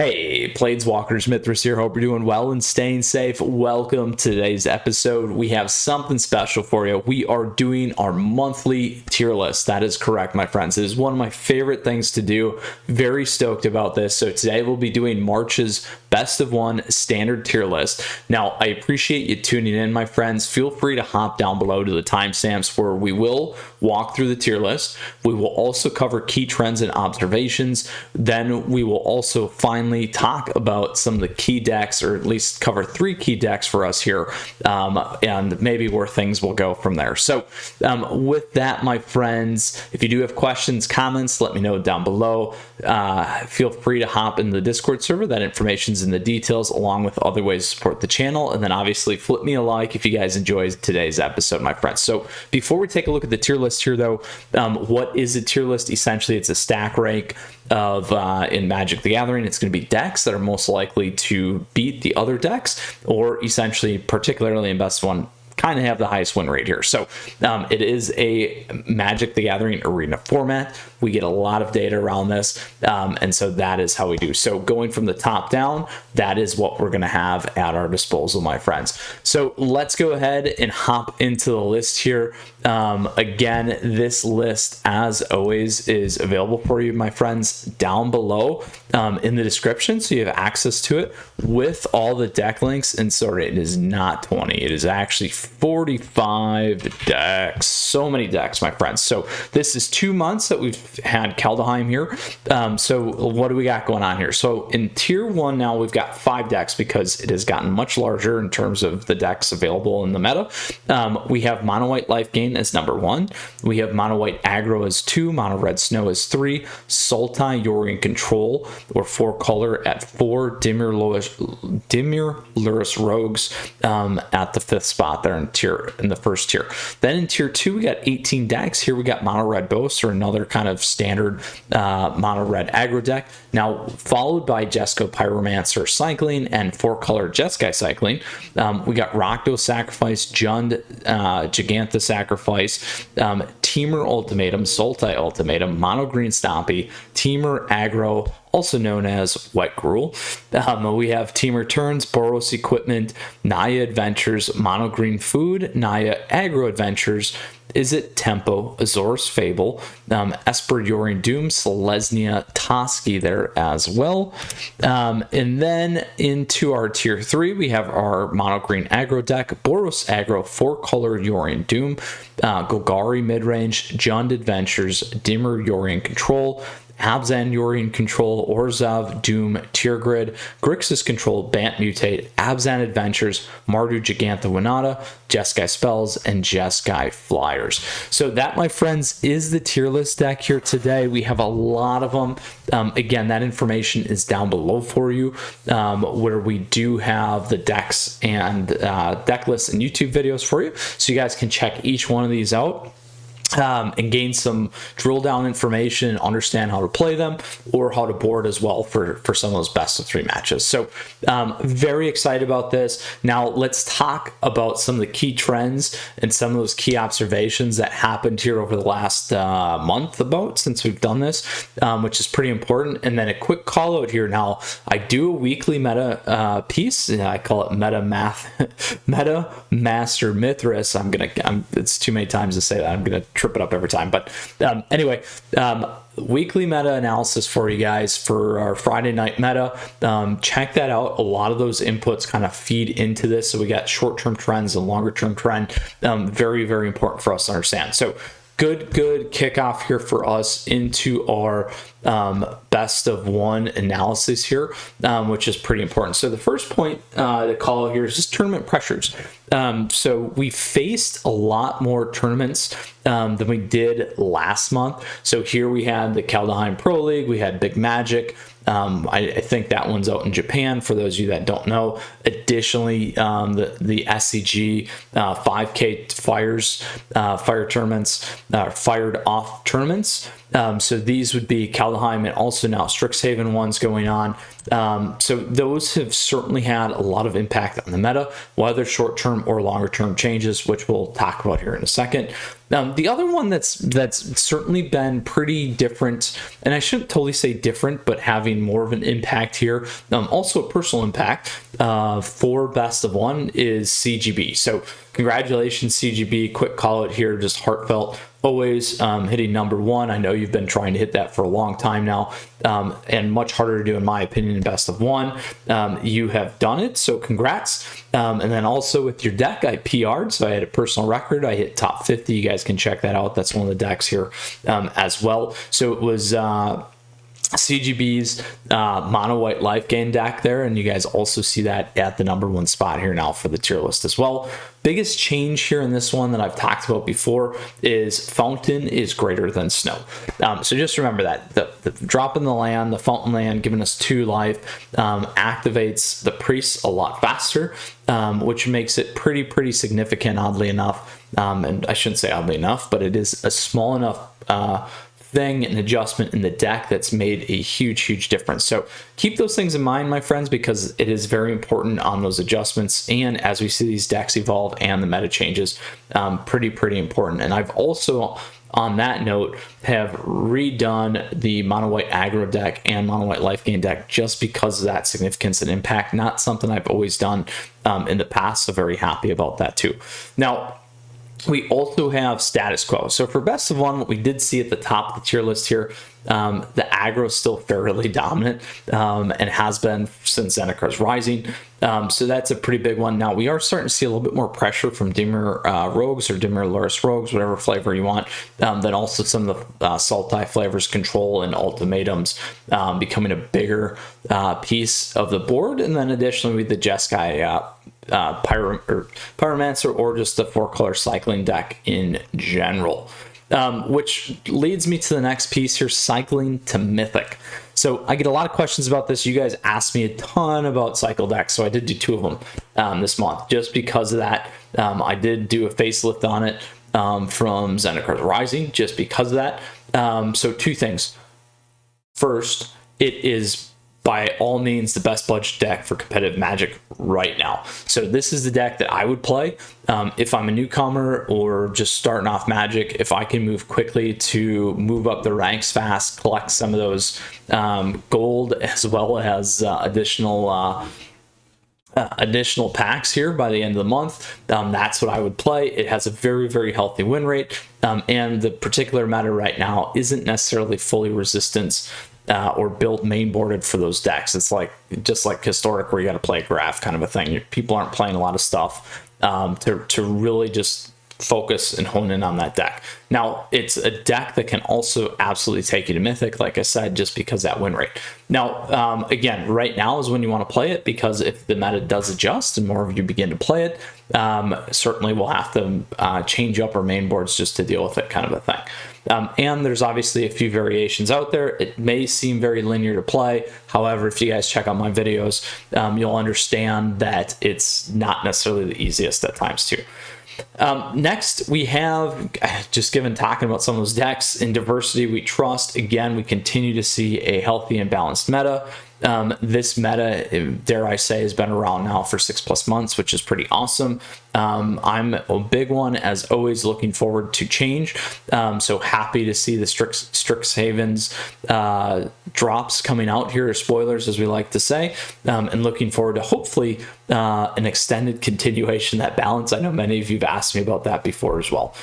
Hey, Planeswalkers, Mythras here. Hope you're doing well and staying safe. Welcome to today's episode. We have something special for you. We are doing our monthly tier list. That is correct, my friends. It is one of my favorite things to do. Very stoked about this. So today we'll be doing March's best of one standard tier list. Now, I appreciate you tuning in, my friends. Feel free to hop down below to the timestamps where we will walk through the tier list. We will also cover key trends and observations. Then we will also finally talk about some of the key decks, or at least cover 3 key decks for us here, and maybe where things will go from there. So with that, my friends, if you do have questions, comments, let me know down below. Feel free to hop in the Discord server. That information's in the details, along with other ways to support the channel. And then obviously flip me a like if you guys enjoyed today's episode, my friends. So before we take a look at the tier list here, though, what is a tier list? Essentially, it's a stack rank of in Magic the Gathering. It's going to be decks that are most likely to beat the other decks, or essentially, particularly in best one, kind of have the highest win rate here. So it is a Magic the Gathering arena format. We get a lot of data around this, and so that is how we do. So going from the top down, that is what we're going to have at our disposal, my friends. So let's go ahead and hop into the list here. Again, this list, as always, is available for you, my friends, down below in the description, so you have access to it with all the deck links. And sorry, it is not 20. It is actually 45 decks. So many decks, my friends. So this is 2 months that we've had Kaldheim here. So what do we got going on here? So in tier 1 now, we've got 5 decks because it has gotten much larger in terms of the decks available in the meta. We have Mono White Life Gain as number 1. We have Mono White Aggro as 2. Mono Red Snow as 3. Sultai Yorion Control, or 4 color, at 4. Dimir Lurrus Rogues at the 5th spot there in the first tier. Then in tier 2, we got 18 decks. Here we got Mono Red Boast, or another kind of standard Mono Red aggro deck. Now followed by Jeskai Pyromancer Cycling and 4 color Jeskai Cycling. We got Rakdos Sacrifice, Jund Giganta Sacrifice, Temur Ultimatum, Sultai Ultimatum, Mono Green Stompy, Temur Aggro, also known as Wet Gruul. We have Temur Turns, Boros Equipment, Naya Adventures, Mono Green Food, Naya Aggro Adventures, Izzet Tempo, Azor's Fable, Esper Yorion Doom, Selesnya Toski there as well. And then into our tier 3, we have our Mono Green Aggro deck, Boros Aggro, 4 color Yorion Doom, Golgari Midrange, Jund Adventures, Dimir Yorion Control, Abzan Yorion Control, Orzhov Doom Tier Grid, Grixis Control, Bant Mutate, Abzan Adventures, Mardu Giganta Winata, Jeskai Spells, and Jeskai Flyers. So that, my friends, is the tier list deck here today. We have a lot of them. Again, that information is down below for you, where we do have the decks and deck lists and YouTube videos for you, so you guys can check each one of these out. And gain some drill down information and understand how to play them, or how to board as well for some of those best of 3 matches. So very excited about this. Now let's talk about some of the key trends and some of those key observations that happened here over the last month about since we've done this, which is pretty important. And then a quick call out here. Now I do a weekly meta piece. I call it Meta Master Mythras. It's too many times to say that. I'm gonna trip it up every time, but anyway, weekly meta analysis for you guys for our Friday night meta. Check that out. A lot of those inputs kind of feed into this, so we got short-term trends and longer-term trend. Very, very important for us to understand. So good kickoff here for us into our best of one analysis here, which is pretty important. So the first point to call here is just tournament pressures. So we faced a lot more tournaments than we did last month. So here we had the Kaldheim Pro League, we had Big Magic. I think that one's out in Japan for those of you that don't know. Additionally, the SCG 5K fire tournaments, fired off tournaments So these would be Kaldheim and also now Strixhaven ones going on. So those have certainly had a lot of impact on the meta, whether short-term or longer-term changes, which we'll talk about here in a second. The other one that's certainly been pretty different, and I shouldn't totally say different, but having more of an impact here, also a personal impact for Best of One, is CGB. So congratulations, CGB. Quick call out here, just heartfelt. Always hitting #1. I know you've been trying to hit that for a long time now, and much harder to do, in my opinion, in Best of One. You have done it, so congrats. And then also with your deck, I PR'd, so I had a personal record. I hit top 50. You guys can check that out. That's one of the decks here as well. So it was CGB's mono white life gain deck there, and you guys also see that at the #1 spot here now for the tier list as well. Biggest change here in this one that I've talked about before is Fountain is greater than Snow. So just remember that the drop in the land, the Fountain land, giving us 2 life, activates the priests a lot faster, which makes it pretty significant, oddly enough. And I shouldn't say oddly enough, but it is a small enough thing, an adjustment in the deck that's made a huge difference. So keep those things in mind, my friends, because it is very important on those adjustments, and as we see these decks evolve and the meta changes, pretty important. And I've also, on that note, have redone the mono white aggro deck and mono white life gain deck just because of that significance and impact. Not something I've always done in the past, so very happy about that too. Now, we also have status quo. So for Best of One, what we did see at the top of the tier list here, the aggro is still fairly dominant, and has been since Zendikar's Rising. So that's a pretty big one. Now we are starting to see a little bit more pressure from Dimir Rogues or Dimir Luris Rogues, whatever flavor you want. Then also some of the Sultai flavors, Control and Ultimatums, becoming a bigger piece of the board. And then additionally with the Jeskai Pyromancer, or just the 4-color cycling deck in general. Which leads me to the next piece here, cycling to Mythic. So I get a lot of questions about this. You guys asked me a ton about cycle decks, so I did do 2 of them this month. Just because of that, I did do a facelift on it from Zendikar Rising, just because of that. So 2 things. First, it is by all means the best budget deck for competitive Magic right now. So this is the deck that I would play if I'm a newcomer or just starting off Magic. If I can move quickly to move up the ranks fast, collect some of those gold as well as additional packs here by the end of the month, that's what I would play. It has a very healthy win rate, and the particular meta right now isn't necessarily fully resistance or built mainboarded for those decks. It's like just like Historic, where you got to play a graph kind of a thing. People aren't playing a lot of stuff to really just focus and hone in on that deck. Now, it's a deck that can also absolutely take you to Mythic, like I said, just because that win rate. Now, again, right now is when you want to play it, because if the meta does adjust and more of you begin to play it, certainly we'll have to change up our main boards just to deal with it, kind of a thing. And there's obviously a few variations out there. It may seem very linear to play. However, if you guys check out my videos, you'll understand that it's not necessarily the easiest at times too. Next, we have, just talking about some of those decks, in Diversity We Trust. Again, we continue to see a healthy and balanced meta. This meta, dare I say, has been around now for 6+ months, which is pretty awesome. I'm a big one, as always, looking forward to change. So happy to see the Strixhaven's drops coming out here, or spoilers as we like to say, and looking forward to hopefully an extended continuation of that balance. I know many of you have asked me about that before as well.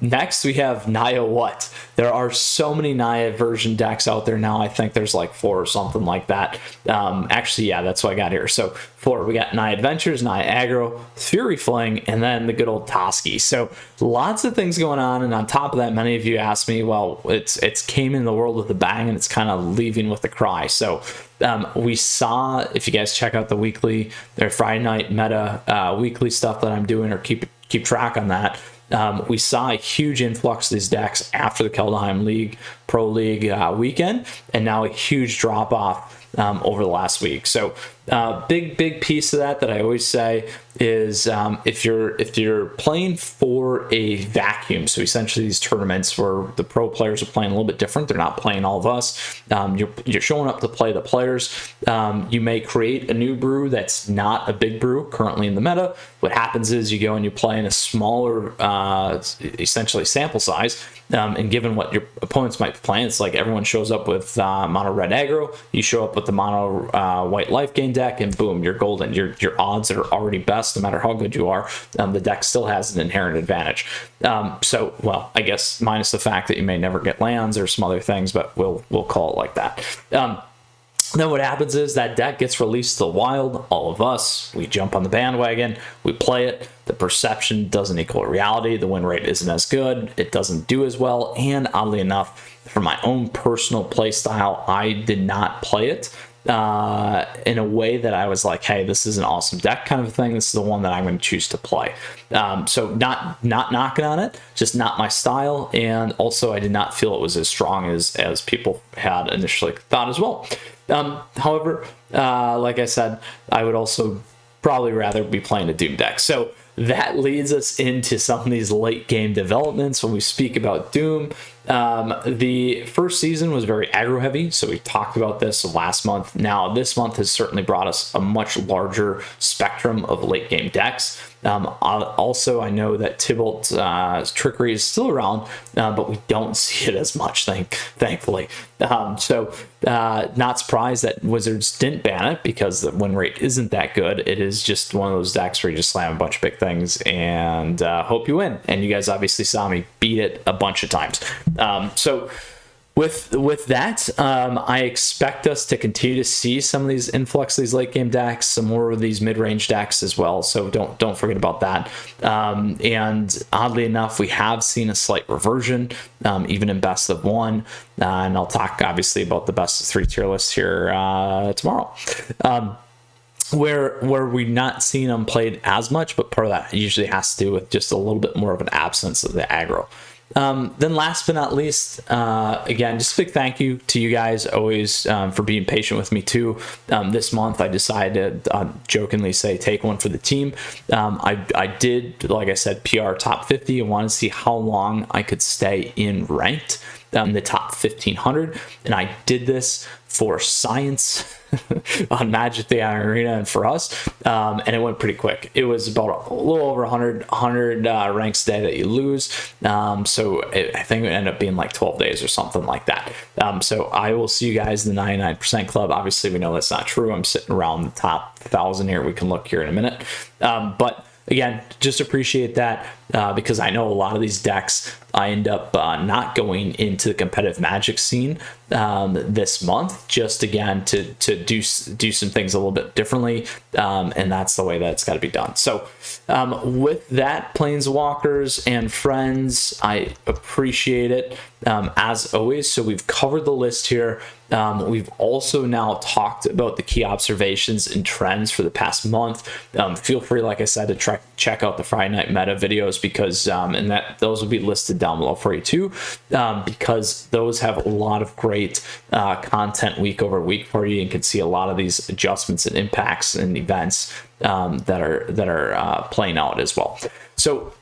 Next, we have Naya What. There are so many Naya version decks out there now. I think there's like 4 or something like that. Actually, yeah, that's what I got here. So 4, we got Naya Adventures, Naya Aggro, Fury Fling, and then the good old Toski. So lots of things going on. And on top of that, many of you asked me, well, it's came in the world with a bang and it's kind of leaving with a cry. So we saw, if you guys check out the weekly or Friday night meta weekly stuff that I'm doing, or keep track on that, we saw a huge influx of these decks after the Kaldheim League Pro League weekend, and now a huge drop off over the last week. So big piece of that I always say is if you're playing for a vacuum, so essentially these tournaments where the pro players are playing a little bit different, they're not playing all of us, you're showing up to play the players, you may create a new brew that's not a big brew currently in the meta. What happens is you go and you play in a smaller essentially sample size, and given what your opponents might be playing, it's like everyone shows up with mono red aggro, you show up with the mono white life gain deck, and boom, you're golden. Your odds are already best no matter how good you are. The deck still has an inherent advantage. So, well, I guess minus the fact that you may never get lands or some other things, but we'll call it like that. Then what happens is that deck gets released to the wild. All of us, we jump on the bandwagon, we play it. The perception doesn't equal reality. The win rate isn't as good. It doesn't do as well. And oddly enough, for my own personal play style, I did not play it in a way that I was like, hey, this is an awesome deck kind of thing. This is the one that I'm going to choose to play. So not knocking on it, just not my style. And also I did not feel it was as strong as people had initially thought as well. However, like I said, I would also probably rather be playing a Doom deck. So that leads us into some of these late game developments when we speak about Doom. The first season was very aggro heavy, so we talked about this last month. Now this month has certainly brought us a much larger spectrum of late game decks. Also, I know that Tybalt's trickery is still around, but we don't see it as much, thankfully. So not surprised that Wizards didn't ban it, because the win rate isn't that good. It is just one of those decks where you just slam a bunch of big things and hope you win. And you guys obviously saw me beat it a bunch of times. So with that, I expect us to continue to see some of these influx, these late game decks, some more of these mid-range decks as well. So don't forget about that. And oddly enough, we have seen a slight reversion, even in best of one. And I'll talk obviously about the best of 3 tier list here tomorrow. Where we're not seeing them played as much, but part of that usually has to do with just a little bit more of an absence of the aggro. Then last but not least, again, just a big thank you to you guys always for being patient with me too. This month I decided to jokingly say take one for the team. I did, like I said, PR top 50. I wanted to see how long I could stay in ranked in the top 1500, and I did this for science on Magic the Iron Arena and for us, and it went pretty quick. It was about a little over 100 ranks a day that you lose, so I think it ended up being like 12 days or something like that. So I will see you guys in the 99% club. Obviously we know that's not true. I'm sitting around the top 1,000 here. We can look here in a minute, but again, just appreciate that, because I know a lot of these decks I end up not going into the competitive Magic scene this month, just again to do some things a little bit differently, and that's the way that it's got to be done. So with that, Planeswalkers and friends, I appreciate it as always. So we've covered the list here. We've also now talked about the key observations and trends for the past month. Feel free, like I said, to check out the Friday Night Meta videos, because and those will be listed down below for you too, because those have a lot of great content week over week for you, and can see a lot of these adjustments and impacts and events that are playing out as well. So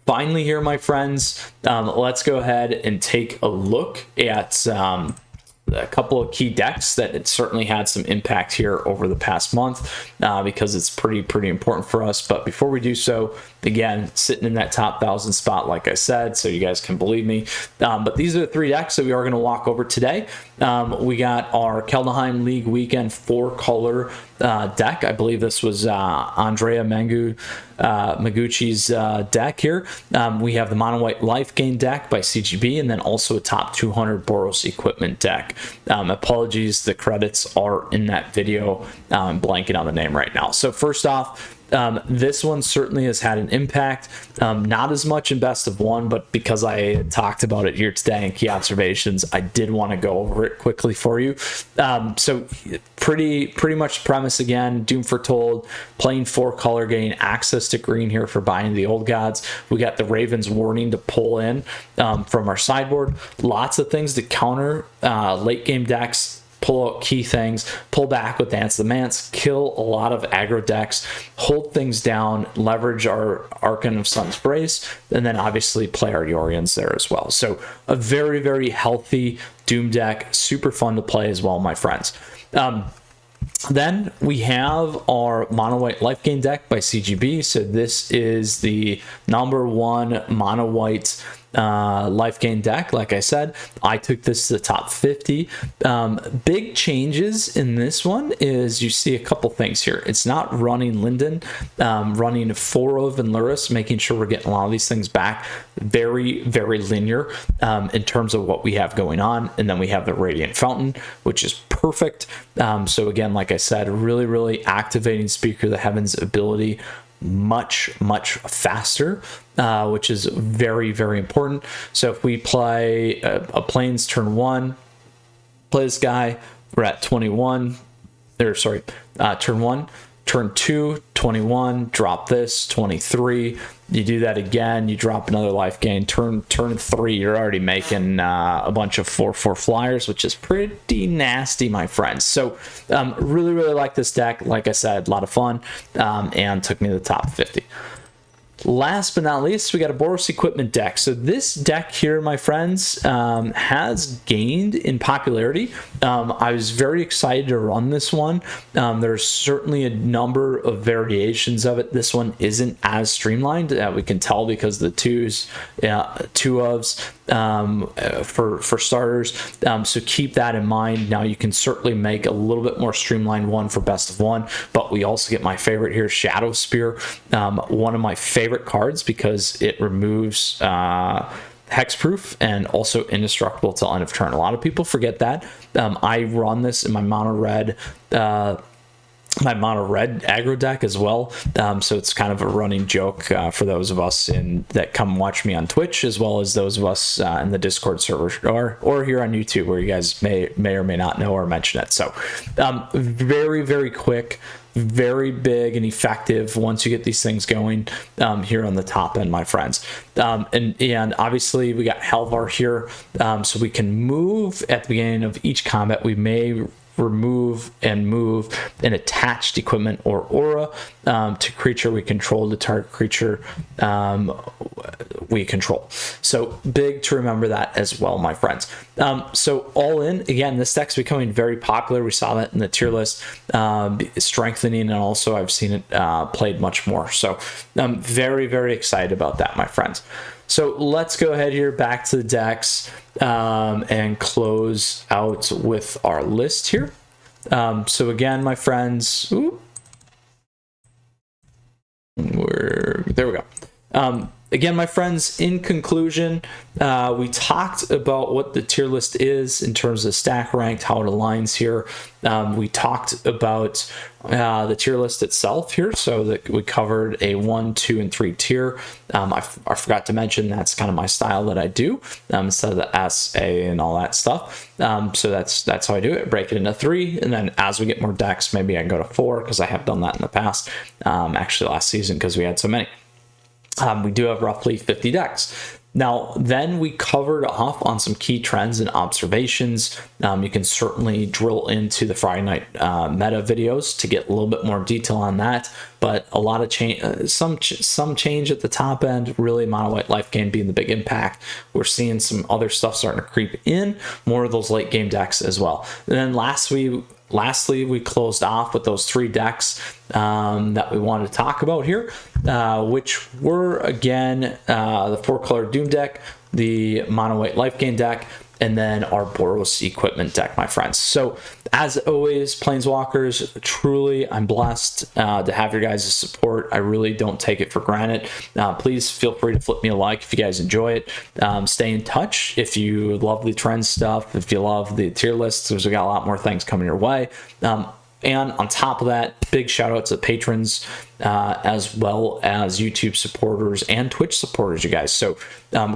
finally here, my friends, let's go ahead and take a look at a couple of key decks that it certainly had some impact here over the past month, because it's pretty important for us. But before we do so, again, sitting in that top 1,000 spot, like I said, so you guys can believe me. But these are the 3 decks that we are going to walk over today. We got our Kaldheim League Weekend 4-color deck. I believe this was Andrea Maguchi's deck here. We have the Mono White Life Gain deck by CGB, and then also a top 200 Boros equipment deck. Apologies, the credits are in that video. I'm blanking on the name right now. So first off, this one certainly has had an impact, not as much in best of one, but because I talked about it here today in key observations, I did want to go over it quickly for you. So pretty much the premise again, Doom Foretold, playing 4-color, gain access to green here for buying the old gods. We got the Raven's Warning to pull in from our sideboard. Lots of things to counter late game decks pull out key things, pull back with Dance the Mance, kill a lot of aggro decks, hold things down, leverage our Archon of Sun's Brace, and then obviously play our Yorians there as well. So a very, very healthy Doom deck, super fun to play as well, my friends. Then we have our mono white life gain deck by CGB. So this is the #1 mono white life gain deck. Like I said, I took this to the top 50. Big changes in this one is you see a couple things here. It's not running Linden, running Forov and Luris, making sure we're getting a lot of these things back. Very, very linear in terms of what we have going on. And then we have the Radiant Fountain, which is perfect. So again, like I said, really, really activating Speaker of the Heavens ability much faster, which is very, very important. So if we play a Plains turn 1, play this guy, we're at 21, or sorry, turn 1, turn 2, 21, drop this, 23. You do that again, you drop another life gain. Turn 3, you're already making a bunch of 4/4 flyers, which is pretty nasty, my friends. So really, really like this deck. Like I said, a lot of fun, and took me to the top 50. Last but not least, we got a Boros equipment deck. So this deck here, my friends, has gained in popularity. I was very excited to run this one. There's certainly a number of variations of it. This one isn't as streamlined. We can tell because the twos, two ofs for starters. So keep that in mind. Now you can certainly make a little bit more streamlined one for best of one, but we also get my favorite here, Shadow Spear. One of my favorite cards because it removes hexproof and also indestructible till end of turn. A lot of people forget that. I run this in my mono red aggro deck as well, so it's kind of a running joke for those of us that come watch me on Twitch, as well as those of us in the Discord server or here on YouTube, where you guys may or may not know or mention it. So very, very quick, very big and effective once you get these things going here on the top end, my friends. And obviously we got Halvar here, so we can move at the beginning of each combat. We may remove and move an attached equipment or aura to creature we control, the target creature we control. So big to remember that as well, my friends. So all in, again, this deck's becoming very popular. We saw that in the tier list, strengthening, and also I've seen it played much more. So I'm very, very excited about that, my friends. So let's go ahead here back to the decks and close out with our list here. So again, my friends, there we go. Again, my friends, in conclusion, we talked about what the tier list is in terms of stack ranked, how it aligns here. We talked about the tier list itself here, so that we covered a 1, 2, and 3 tier. I forgot to mention that's kind of my style that I do, instead of the S, A, and all that stuff. So that's how I do it. Break it into 3, and then as we get more decks, maybe I can go to 4, because I have done that in the past. Actually, last season, because we had so many. We do have roughly 50 decks. Now, then we covered off on some key trends and observations. You can certainly drill into the Friday night meta videos to get a little bit more detail on that. But a lot of change, some change at the top end. Really, mono white life gain being the big impact. We're seeing some other stuff starting to creep in. More of those late game decks as well. And then lastly, we closed off with those 3 decks that we wanted to talk about here, which were, again, the 4-color Doom deck, the mono white life gain deck, and then our Boros equipment deck, my friends. So as always, Planeswalkers, truly, I'm blessed to have your guys' support. I really don't take it for granted. Please feel free to flip me a like if you guys enjoy it. Stay in touch if you love the trend stuff, if you love the tier lists, because we got a lot more things coming your way. And on top of that, big shout out to patrons, as well as YouTube supporters and Twitch supporters, you guys. So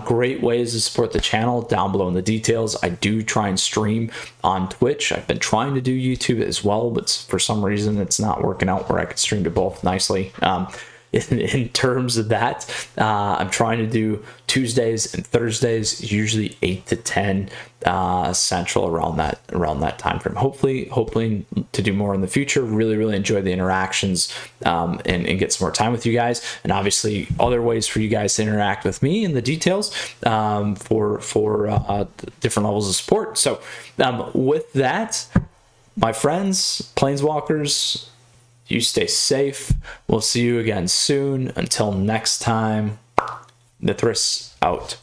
great ways to support the channel down below in the details. I do try and stream on Twitch. I've been trying to do YouTube as well, but for some reason it's not working out where I could stream to both nicely. in terms of that. I'm trying to do Tuesdays and Thursdays, usually 8 to 10 Central, around that time frame. Hopefully to do more in the future. Really enjoy the interactions, and get some more time with you guys, and obviously other ways for you guys to interact with me in the details, for different levels of support. So with that, my friends, Planeswalkers, you stay safe. We'll see you again soon. Until next time, Mythras out.